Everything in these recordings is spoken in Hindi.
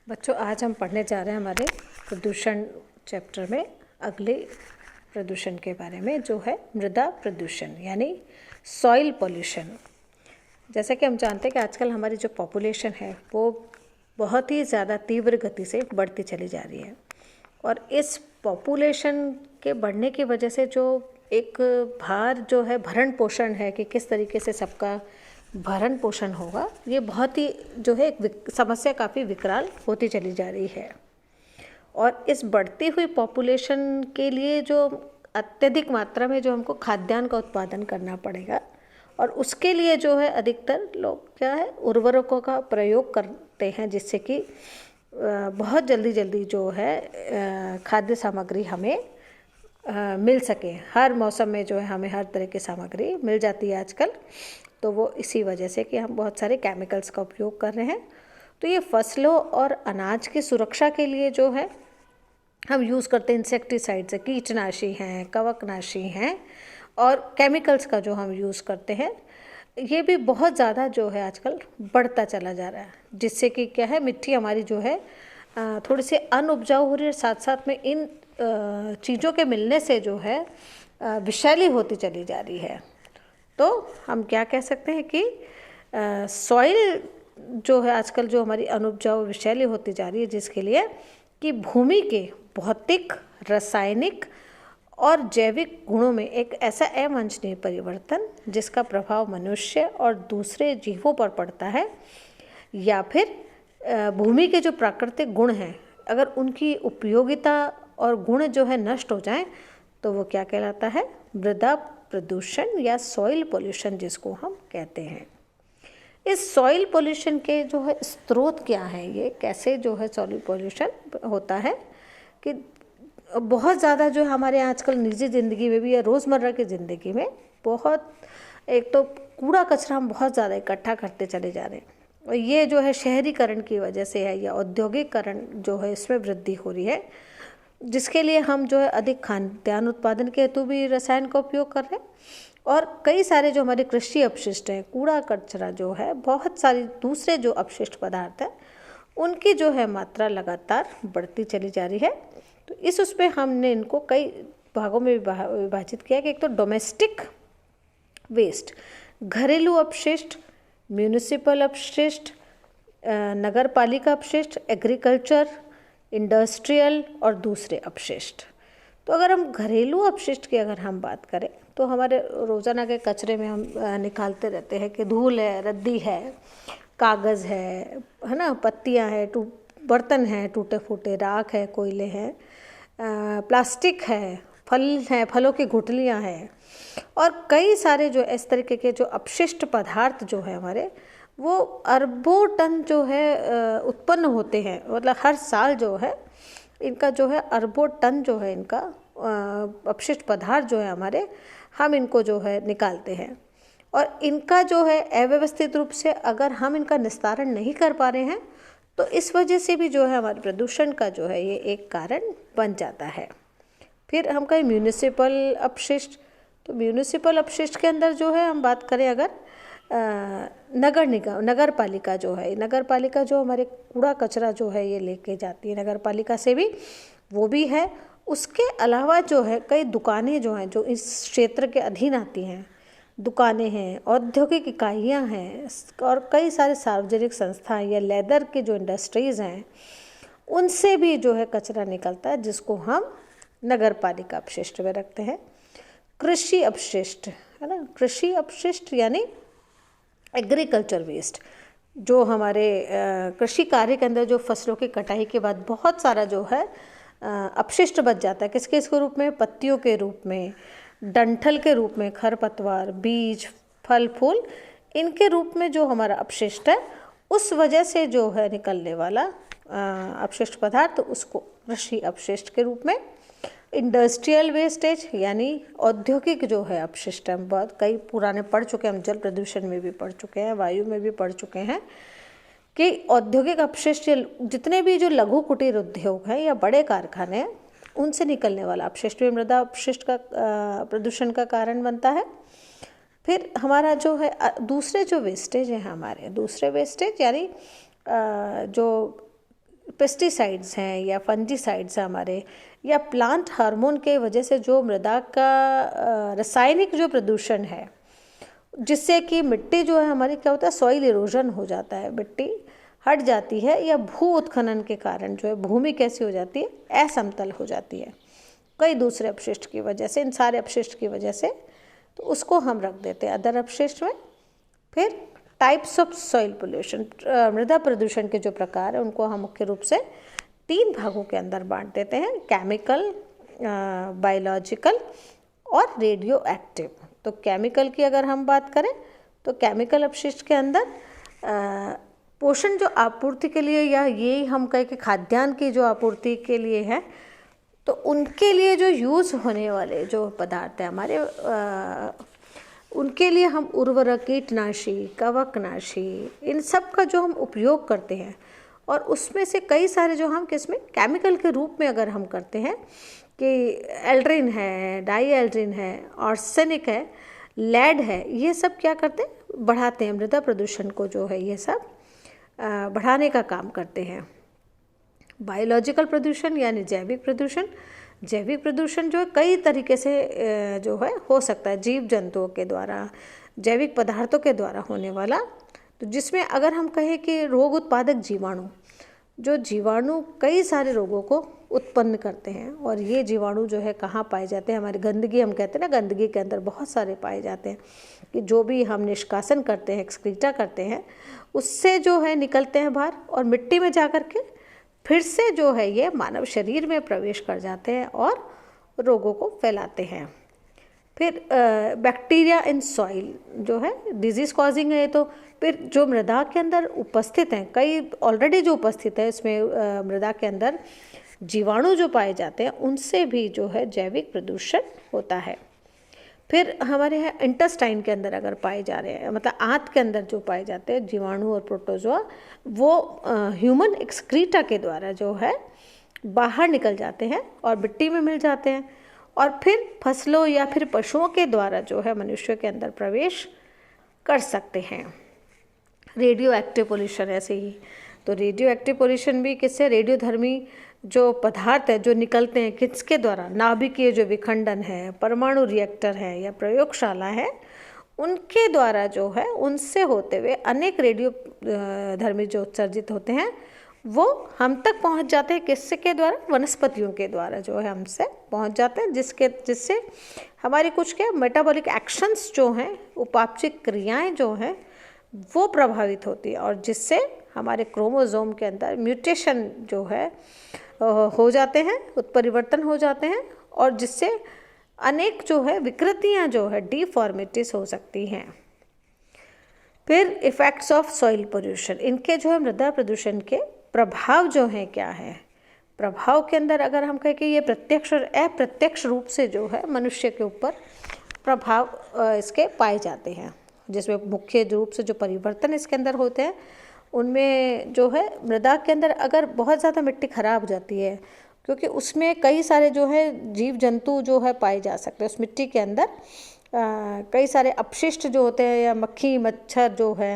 बच्चों, आज हम पढ़ने जा रहे हैं हमारे प्रदूषण चैप्टर में अगले प्रदूषण के बारे में, जो है मृदा प्रदूषण यानी सॉइल पॉल्यूशन। जैसा कि हम जानते हैं कि आजकल हमारी जो पॉपुलेशन है वो बहुत ही ज़्यादा तीव्र गति से बढ़ती चली जा रही है, और इस पॉपुलेशन के बढ़ने की वजह से जो एक भार जो है भरण पोषण है कि किस तरीके से सबका भरण पोषण होगा, ये बहुत ही जो है एक समस्या काफ़ी विकराल होती चली जा रही है। और इस बढ़ती हुई पॉपुलेशन के लिए जो अत्यधिक मात्रा में जो हमको खाद्यान्न का उत्पादन करना पड़ेगा, और उसके लिए जो है अधिकतर लोग क्या है उर्वरकों का प्रयोग करते हैं, जिससे कि बहुत जल्दी जो है खाद्य सामग्री हमें मिल सके। हर मौसम में जो है हमें हर तरह की सामग्री मिल जाती है आजकल, तो वो इसी वजह से कि हम बहुत सारे केमिकल्स का उपयोग कर रहे हैं। तो ये फसलों और अनाज की सुरक्षा के लिए जो है हम यूज़ करते हैं इंसेक्टिसाइड्स, कीटनाशी हैं, कवकनाशी हैं, और केमिकल्स का जो हम यूज़ करते हैं, ये भी बहुत ज़्यादा जो है आजकल बढ़ता चला जा रहा है, जिससे कि क्या है मिट्टी हमारी जो है थोड़ी सी अनउपजाऊ हो रही है, साथ साथ में इन चीज़ों के मिलने से जो है विषैली होती चली जा रही है। तो हम क्या कह सकते हैं कि सॉइल जो है आजकल जो हमारी अनुपजाऊ विषैली होती जा रही है, जिसके लिए कि भूमि के भौतिक, रासायनिक और जैविक गुणों में एक ऐसा अवांछनीय परिवर्तन जिसका प्रभाव मनुष्य और दूसरे जीवों पर पड़ता है, या फिर भूमि के जो प्राकृतिक गुण हैं अगर उनकी उपयोगिता और गुण जो है नष्ट हो जाएं, तो वो क्या कहलाता है मृदा प्रदूषण या सॉइल पॉल्यूशन, जिसको हम कहते हैं। इस सॉइल पॉल्यूशन के जो है स्रोत क्या है, ये कैसे जो है सॉइल पॉल्यूशन होता है कि बहुत ज़्यादा जो हमारे आजकल निजी ज़िंदगी में भी या रोज़मर्रा की ज़िंदगी में बहुत, एक तो कूड़ा कचरा हम बहुत ज़्यादा इकट्ठा करते चले जा रहे हैं, और ये जो है शहरीकरण की वजह से है या औद्योगिकरण जो है इसमें वृद्धि हो रही है, जिसके लिए हम जो है अधिक खाद्यान्न उत्पादन के हेतु भी रसायन का उपयोग कर रहे हैं, और कई सारे जो हमारे कृषि अपशिष्ट हैं, कूड़ा कचरा जो है, बहुत सारी दूसरे जो अपशिष्ट पदार्थ हैं, उनकी जो है मात्रा लगातार बढ़ती चली जा रही है। तो इस उसमें हमने इनको कई भागों में विभाजित किया कि एक तो डोमेस्टिक वेस्ट, घरेलू अपशिष्ट, म्यूनिसिपल अपशिष्ट, नगर पालिका अपशिष्ट, एग्रीकल्चर, इंडस्ट्रियल और दूसरे अपशिष्ट। तो अगर हम घरेलू अपशिष्ट की अगर हम बात करें, तो हमारे रोज़ाना के कचरे में हम निकालते रहते हैं कि धूल है, रद्दी है, कागज़ है ना, पत्तियां हैं, बर्तन हैं टूटे फूटे, राख है, कोयले हैं, प्लास्टिक है, फल हैं, फलों की गुठलियाँ हैं, और कई सारे जो इस तरीके के जो अपशिष्ट पदार्थ जो है हमारे, वो अरबों टन जो है उत्पन्न होते हैं। मतलब हर साल जो है इनका जो है अरबों टन जो है इनका अपशिष्ट पदार्थ जो है हमारे, हम इनको जो है निकालते हैं, और इनका जो है अव्यवस्थित रूप से अगर हम इनका निस्तारण नहीं कर पा रहे हैं, तो इस वजह से भी जो है हमारे प्रदूषण का जो है ये एक कारण बन जाता है। फिर हम कहें म्यूनिसिपल अपशिष्ट, तो म्यूनिसिपल अपशिष्ट के अंदर जो है हम बात करें अगर नगर निगम, नगर पालिका जो है, नगर पालिका जो हमारे कूड़ा कचरा जो है ये लेके जाती है, नगर पालिका से भी वो भी है। उसके अलावा जो है कई दुकानें जो हैं जो इस क्षेत्र के अधीन आती हैं, दुकानें हैं, औद्योगिक इकाइयाँ हैं, और कई सारे सार्वजनिक संस्थाएं या लेदर के जो इंडस्ट्रीज़ हैं, उनसे भी जो है कचरा निकलता है, जिसको हम नगर पालिका अपशिष्ट में रखते हैं। कृषि अपशिष्ट है ना, कृषि अपशिष्ट यानी एग्रीकल्चर वेस्ट, जो हमारे कृषि कार्य के अंदर जो फसलों की कटाई के बाद बहुत सारा जो है अपशिष्ट बच जाता है, किसके इसके रूप में, पत्तियों के रूप में, डंठल के रूप में, खरपतवार, बीज, फल फूल, इनके रूप में जो हमारा अपशिष्ट है, उस वजह से जो है निकलने वाला अपशिष्ट पदार्थ, उसको कृषि अपशिष्ट के रूप में। इंडस्ट्रियल वेस्टेज यानी औद्योगिक जो है अपशिष्ट, हम बहुत कई पुराने पढ़ चुके हैं, हम जल प्रदूषण में भी पढ़ चुके हैं, वायु में भी पढ़ चुके हैं कि औद्योगिक अपशिष्ट जितने भी जो लघु कुटीर उद्योग हैं या बड़े कारखाने हैं, उनसे निकलने वाला अपशिष्ट भी मृदा अपशिष्ट का प्रदूषण का कारण बनता है। फिर हमारा जो है दूसरे जो वेस्टेज हैं, हमारे दूसरे वेस्टेज यानी जो पेस्टिसाइड्स हैं या फंजीसाइड्स हैं हमारे, या प्लांट हार्मोन के वजह से जो मृदा का रासायनिक जो प्रदूषण है, जिससे कि मिट्टी जो है हमारी क्या होता है, सॉइल इरोजन हो जाता है, मिट्टी हट जाती है, या भू उत्खनन के कारण जो है भूमि कैसी हो जाती है, असमतल हो जाती है कई दूसरे अपशिष्ट की वजह से, इन सारे अपशिष्ट की वजह से। तो उसको हम रख देते हैं अदर अपशिष्ट में। फिर टाइप्स ऑफ सॉइल पोल्यूशन, मृदा प्रदूषण के जो प्रकार हैं उनको हम मुख्य रूप से 3 भागों के अंदर बांट देते हैं, केमिकल, बायोलॉजिकल और रेडियो एक्टिव। तो केमिकल की अगर हम बात करें तो केमिकल अपशिष्ट के अंदर पोषण जो आपूर्ति के लिए, या ये हम कहें कि खाद्यान्न की जो आपूर्ति के लिए है, तो उनके लिए जो यूज़ होने वाले जो पदार्थ हैं हमारे, उनके लिए हम उर्वरक, कीटनाशी, कवकनाशी, इन सब का जो हम उपयोग करते हैं, और उसमें से कई सारे जो हम किसमें केमिकल के रूप में अगर हम करते हैं कि एल्ड्रिन है, डाई एल्ड्रिन है, आर्सेनिक है, लेड है, ये सब क्या करते हैं, बढ़ाते हैं मृदा प्रदूषण को, जो है ये सब बढ़ाने का काम करते हैं। बायोलॉजिकल प्रदूषण यानी जैविक प्रदूषण, जैविक प्रदूषण जो है कई तरीके से जो है हो सकता है, जीव जंतुओं के द्वारा, जैविक पदार्थों के द्वारा होने वाला। तो जिसमें अगर हम कहें कि रोग उत्पादक जीवाणु, जो जीवाणु कई सारे रोगों को उत्पन्न करते हैं, और ये जीवाणु जो है कहाँ पाए जाते हैं, हमारी गंदगी, हम कहते हैं ना, गंदगी के अंदर बहुत सारे पाए जाते हैं, कि जो भी हम निष्कासन करते हैं, एक्सक्रीटा करते हैं, उससे जो है निकलते हैं बाहर, और मिट्टी में जा कर के फिर से जो है ये मानव शरीर में प्रवेश कर जाते हैं और रोगों को फैलाते हैं। फिर बैक्टीरिया इन सॉइल जो है डिजीज़ कॉजिंग है, तो फिर जो मृदा के अंदर उपस्थित हैं, कई ऑलरेडी जो उपस्थित है इसमें मृदा के अंदर जीवाणु जो पाए जाते हैं, उनसे भी जो है जैविक प्रदूषण होता है। फिर हमारे यहाँ इंटेस्टाइन के अंदर अगर पाए जा रहे हैं, मतलब आंत के अंदर जो पाए जाते हैं जीवाणु और प्रोटोजोआ, वो ह्यूमन एक्सक्रीटा के द्वारा जो है बाहर निकल जाते हैं और मिट्टी में मिल जाते हैं, और फिर फसलों या फिर पशुओं के द्वारा जो है मनुष्य के अंदर प्रवेश कर सकते हैं। रेडियो एक्टिव पोल्यूशन ऐसे ही, तो रेडियो एक्टिव पोल्यूशन भी किससे, रेडियोधर्मी जो पदार्थ है जो निकलते हैं किसके द्वारा, नाभिकीय जो विखंडन है, परमाणु रिएक्टर है या प्रयोगशाला है, उनके द्वारा जो है, उनसे होते हुए अनेक रेडियो धर्मी जो उत्सर्जित होते हैं वो हम तक पहुंच जाते हैं, किसके द्वारा, वनस्पतियों के द्वारा जो है हमसे पहुंच जाते हैं, जिससे हमारी कुछ क्या मेटाबॉलिक एक्शंस जो हैं, उपापचयिक क्रियाएं जो हैं वो प्रभावित होती है, और जिससे हमारे क्रोमोसोम के अंदर म्यूटेशन जो है हो जाते हैं, उत्परिवर्तन हो जाते हैं, और जिससे अनेक जो है विकृतियां जो है, डिफॉर्मिटीज हो सकती हैं। फिर इफ़ेक्ट्स ऑफ सॉइल पोल्यूशन, इनके जो है मृदा प्रदूषण के प्रभाव जो हैं क्या है, प्रभाव के अंदर अगर हम कहें कि ये प्रत्यक्ष और अप्रत्यक्ष रूप से जो है मनुष्य के ऊपर प्रभाव इसके पाए जाते हैं, जिसमें मुख्य रूप से जो परिवर्तन इसके अंदर होते हैं उनमें जो है मृदा के अंदर अगर बहुत ज़्यादा मिट्टी खराब हो जाती है, क्योंकि उसमें कई सारे जो है जीव जंतु जो है पाए जा सकते हैं, उस मिट्टी के अंदर कई सारे अपशिष्ट जो होते हैं, या मक्खी मच्छर जो है,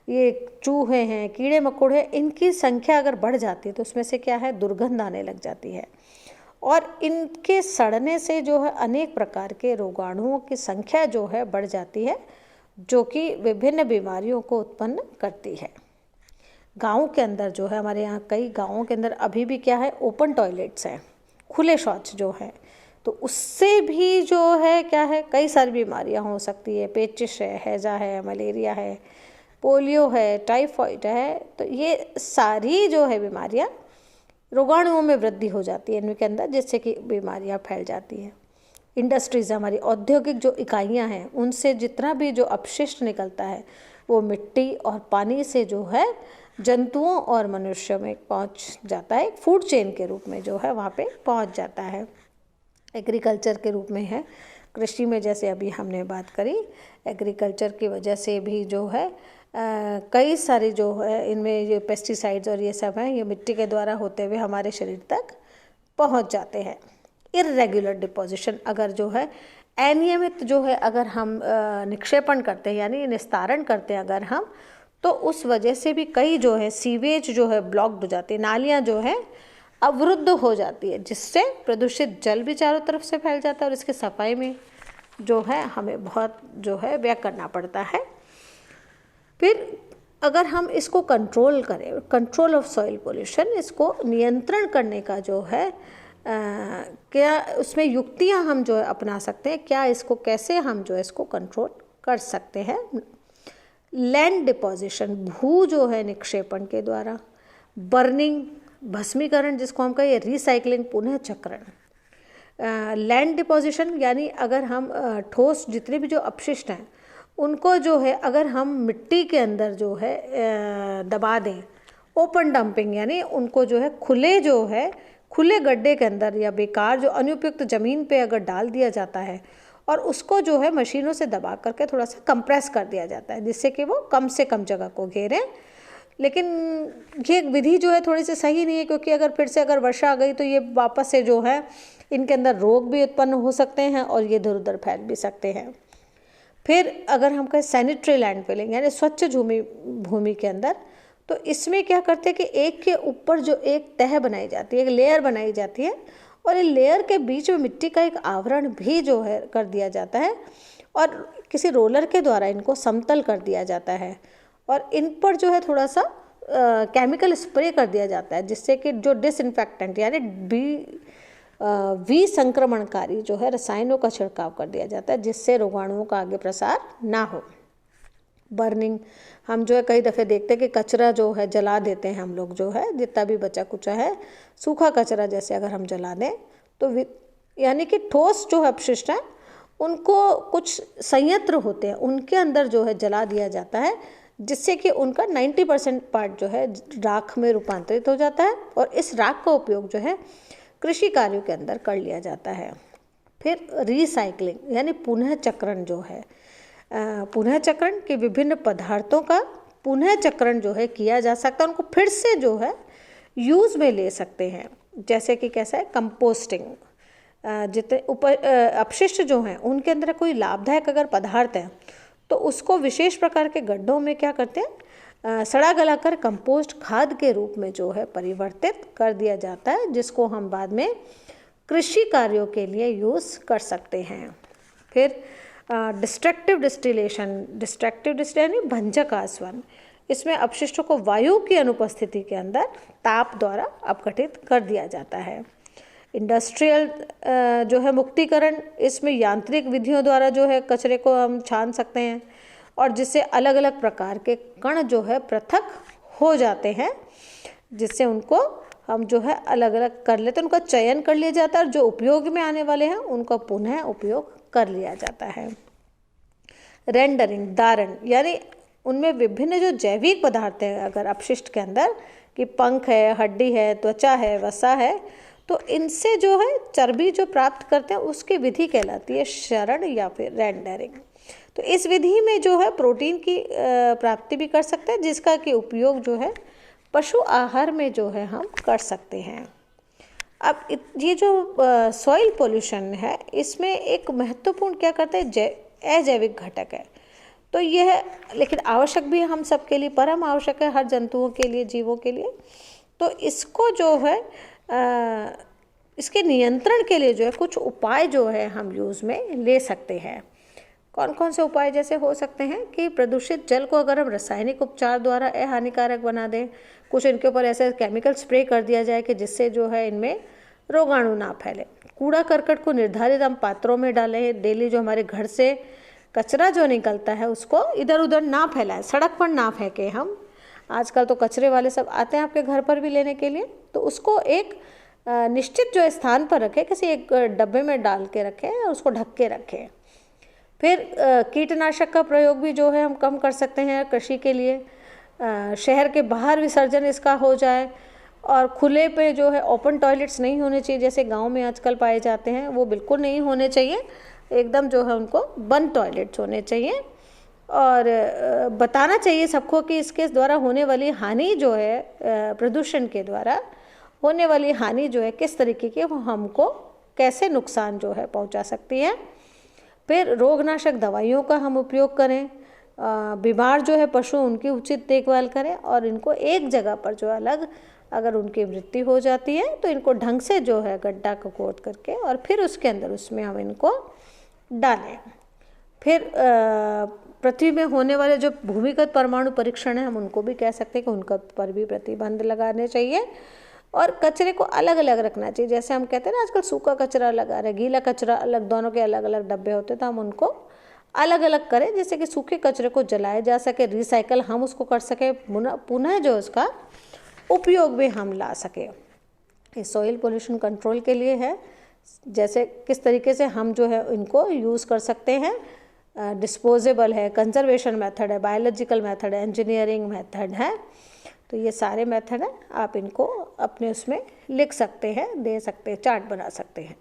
ये चूहे हैं, कीड़े मकोड़े, इनकी संख्या अगर बढ़ जाती है तो उसमें से क्या है, दुर्गंध आने लग जाती है, और इनके सड़ने से जो है अनेक प्रकार के रोगाणुओं की संख्या जो है बढ़ जाती है, जो कि विभिन्न बीमारियों को उत्पन्न करती है। गाँव के अंदर जो है, हमारे यहाँ कई गाँवों के अंदर अभी भी क्या है, ओपन टॉयलेट्स हैं, खुले शौच जो है, तो उससे भी जो है क्या है, कई सारी बीमारियाँ हो सकती है, पेचिश है, हैजा है, मलेरिया है, पोलियो है, टाइफाइड है, तो ये सारी जो है बीमारियाँ रोगाणुओं में वृद्धि हो जाती है इनके अंदर, जिससे कि बीमारियाँ फैल जाती हैं। इंडस्ट्रीज़, हमारी औद्योगिक जो इकाइयाँ हैं, उनसे जितना भी जो अपशिष्ट निकलता है वो मिट्टी और पानी से जो है जंतुओं और मनुष्यों में पहुंच जाता है, फूड चेन के रूप में जो है वहाँ पे पहुंच जाता है। एग्रीकल्चर के रूप में है, कृषि में जैसे अभी हमने बात करी, एग्रीकल्चर की वजह से भी जो है कई सारे जो है इनमें ये पेस्टिसाइड्स और ये सब हैं, ये मिट्टी के द्वारा होते हुए हमारे शरीर तक पहुंच जाते हैं। इर्रेगुलर डिपोजिशन, अगर जो है अनियमित जो है अगर हम निक्षेपण करते हैं यानी निस्तारण करते हैं अगर हम, तो उस वजह से भी कई जो है सीवेज जो है ब्लॉक्ड हो जाती है, नालियाँ जो है अवरुद्ध हो जाती है, जिससे प्रदूषित जल भी चारों तरफ से फैल जाता है और इसकी सफाई में जो है हमें बहुत जो है व्यय करना पड़ता है। फिर अगर हम इसको कंट्रोल करें, कंट्रोल ऑफ सॉइल पोल्यूशन, इसको नियंत्रण करने का जो है क्या उसमें युक्तियां हम जो है अपना सकते हैं, क्या इसको कैसे हम जो है इसको कंट्रोल कर सकते हैं। लैंड डिपोजिशन, भू जो है निक्षेपण के द्वारा, बर्निंग भस्मीकरण जिसको हम कहें, रिसाइकलिंग पुनः चक्रण। लैंड डिपोजिशन यानी अगर हम ठोस जितने भी जो अपशिष्ट हैं उनको जो है अगर हम मिट्टी के अंदर जो है दबा दें, ओपन डंपिंग यानी उनको जो है खुले गड्ढे के अंदर या बेकार जो अनुपयुक्त ज़मीन पे अगर डाल दिया जाता है और उसको जो है मशीनों से दबा करके थोड़ा सा कंप्रेस कर दिया जाता है जिससे कि वो कम से कम जगह को घेरें। लेकिन ये विधि जो है थोड़ी सी सही नहीं है, क्योंकि अगर फिर से अगर वर्षा आ गई तो ये वापस से जो है इनके अंदर रोग भी उत्पन्न हो सकते हैं और ये इधर उधर फैल भी सकते हैं। फिर अगर हम कहें सैनिटरी लैंड फिलिंग यानी स्वच्छ भूमि के अंदर, तो इसमें क्या करते हैं कि एक के ऊपर जो एक तह बनाई जाती है, एक लेयर बनाई जाती है और ये लेयर के बीच में मिट्टी का एक आवरण भी जो है कर दिया जाता है और किसी रोलर के द्वारा इनको समतल कर दिया जाता है और इन पर जो है थोड़ा सा केमिकल स्प्रे कर दिया जाता है जिससे कि जो डिसइंफेक्टेंट यानी विसंक्रमणकारी जो है रसायनों का छिड़काव कर दिया जाता है जिससे रोगाणुओं का आगे प्रसार ना हो। बर्निंग, हम जो है कई दफ़े देखते हैं कि कचरा जो है जला देते हैं हम लोग, जो है जितना भी बचा कुचा है सूखा कचरा जैसे अगर हम जला दें तो यानी कि ठोस जो अपशिष्ट हैं उनको कुछ संयंत्र होते हैं उनके अंदर जो है जला दिया जाता है जिससे कि उनका 90% पार्ट जो है राख में रूपांतरित हो जाता है और इस राख का उपयोग जो है कृषि कार्यों के अंदर कर लिया जाता है। फिर रिसाइकलिंग यानी पुनः चक्रण जो है, पुनः चक्रण के विभिन्न पदार्थों का पुनः चक्रण जो है किया जा सकता है, उनको फिर से जो है यूज़ में ले सकते हैं। जैसे कि कैसा है कंपोस्टिंग, जितने अपशिष्ट जो हैं उनके अंदर कोई लाभदायक अगर पदार्थ हैं तो उसको विशेष प्रकार के गड्ढों में क्या करते हैं सड़ा गला कर कंपोस्ट खाद के रूप में जो है परिवर्तित कर दिया जाता है जिसको हम बाद में कृषि कार्यों के लिए यूज़ कर सकते हैं। फिर डिस्ट्रक्टिव डिस्टिलेशन यानी भंजक आसवन, इसमें अपशिष्टों को वायु की अनुपस्थिति के अंदर ताप द्वारा अपघटित कर दिया जाता है। इंडस्ट्रियल जो है मुक्तिकरण, इसमें यांत्रिक विधियों द्वारा जो है कचरे को हम छान सकते हैं और जिससे अलग अलग प्रकार के कण जो है पृथक हो जाते हैं जिससे उनको हम जो है अलग अलग कर लेते हैं, उनका चयन कर लिया जाता है और जो उपयोग में आने वाले हैं उनका पुनः उपयोग कर लिया जाता है। रेंडरिंग, दारण यानी उनमें विभिन्न जो जैविक पदार्थ हैं अगर अपशिष्ट के अंदर कि पंख है, हड्डी है, त्वचा है, वसा है, तो इनसे जो है चर्बी जो प्राप्त करते हैं उसकी विधि कहलाती है क्षरण या फिर रेंडरिंग। तो इस विधि में जो है प्रोटीन की प्राप्ति भी कर सकते हैं जिसका कि उपयोग जो है पशु आहार में जो है हम कर सकते हैं। अब ये जो सॉइल पोल्यूशन है इसमें एक महत्वपूर्ण क्या करता है अजैविक घटक है, तो यह लेकिन आवश्यक भी है हम सबके लिए, परम आवश्यक है हर जंतुओं के लिए, जीवों के लिए। तो इसको जो है इसके नियंत्रण के लिए जो है कुछ उपाय जो है हम यूज़ में ले सकते हैं। कौन कौन से उपाय जैसे हो सकते हैं कि प्रदूषित जल को अगर हम रासायनिक उपचार द्वारा अहानिकारक बना दें, कुछ इनके ऊपर ऐसे केमिकल स्प्रे कर दिया जाए कि जिससे जो है इनमें रोगाणु ना फैले। कूड़ा करकट को निर्धारित हम पात्रों में डालें, डेली जो हमारे घर से कचरा जो निकलता है उसको इधर उधर ना फैलाएं, सड़क पर ना फेंकें। हम आजकल तो कचरे वाले सब आते हैं आपके घर पर भी लेने के लिए, तो उसको एक निश्चित जो स्थान पर रखें, किसी एक डब्बे में डाल के रखें और उसको ढक के रखें। फिर कीटनाशक का प्रयोग भी जो है हम कम कर सकते हैं कृषि के लिए। शहर के बाहर विसर्जन इसका हो जाए और खुले पे जो है ओपन टॉयलेट्स नहीं होने चाहिए जैसे गांव में आजकल पाए जाते हैं, वो बिल्कुल नहीं होने चाहिए, एकदम जो है उनको बंद टॉयलेट्स होने चाहिए। और बताना चाहिए सबको कि इसके द्वारा होने वाली हानि जो है प्रदूषण के द्वारा होने वाली हानि जो है किस तरीके की वो हमको कैसे नुकसान जो है पहुंचा सकती है। फिर रोगनाशक दवाइयों का हम उपयोग करें बीमार जो है पशु उनकी उचित देखभाल करें, और इनको एक जगह पर जो अलग अगर उनकी मृत्यु हो जाती है तो इनको ढंग से जो है गड्ढा को खोद करके और फिर उसके अंदर उसमें हम इनको डालें। फिर पृथ्वी में होने वाले जो भूमिगत परमाणु परीक्षण है हम उनको भी कह सकते हैं कि उनका पर भी प्रतिबंध लगाने चाहिए, और कचरे को अलग अलग रखना चाहिए। जैसे हम कहते हैं ना आजकल सूखा कचरा अलग आ रहा है, गीला कचरा अलग, दोनों के अलग अलग डब्बे होते हैं, तो हम उनको अलग अलग करें जिससे कि सूखे कचरे को जलाया जा सके, रिसाइकल हम उसको कर सके, पुनः जो उसका उपयोग भी हम ला सके। ये सॉइल पोल्यूशन कंट्रोल के लिए है, जैसे किस तरीके से हम जो है इनको यूज़ कर सकते हैं। डिस्पोजेबल है, कंजर्वेशन मेथड है, बायोलॉजिकल मेथड है, इंजीनियरिंग मेथड है, तो ये सारे मेथड हैं, आप इनको अपने उसमें लिख सकते हैं, दे सकते हैं, चार्ट बना सकते हैं।